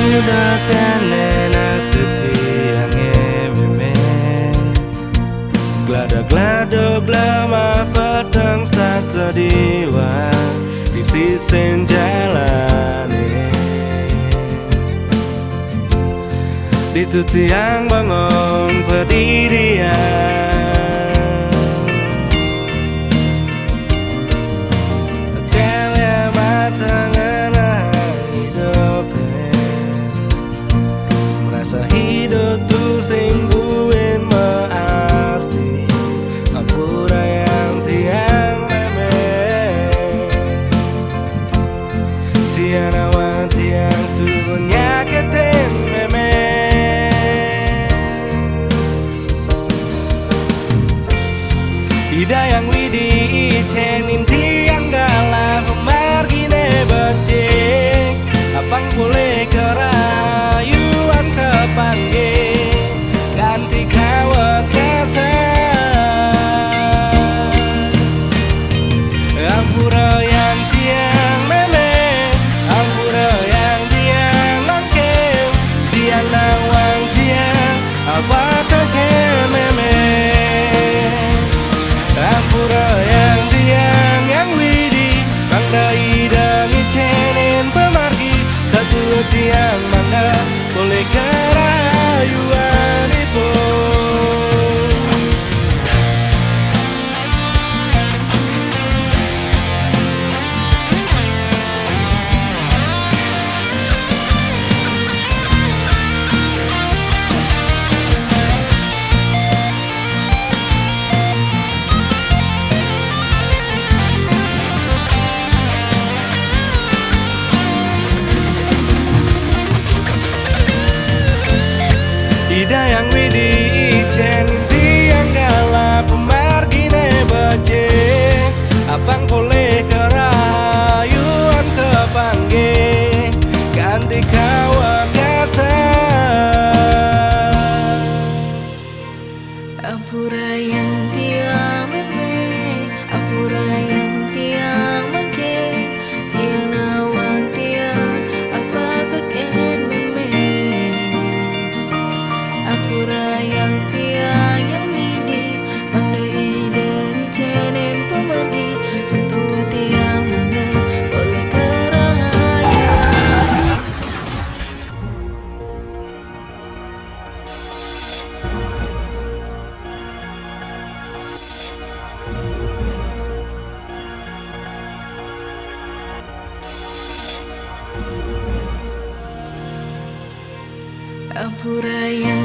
Udahkan nasib tiang meme Glada-glado glama petang stata diwa di sisen jalan Itu tiang bangun pendirian hidup tuh sing buin mearti Ampura yang tiang meme Tiang awan tiang suruh nyakitin meme Ida yang widi icenin tiang galah pemargine becek Apang boleh kerayuan kepanggil ganti kawat kesan Ampura yang tiang meme Ampura yang tiang makin Tiang nawang tiang apa kakek meme Ampura yang tiang yang widi Bangdai dan icenin pemargi Satu tiang mana boleh kerayuan itu Ida yang widi icenin tiang galah pemargine becek Apang boleh kerayuan kepanggil ganti kawan kesan Ampura yang tiang meme Ampura yang tiang makin Tiang nawang tiang apa kakek meme Ampura yang tiang yang widi Bangdai dari cenen pemergi Satu tiang mana boleh kerayuan Ampura yang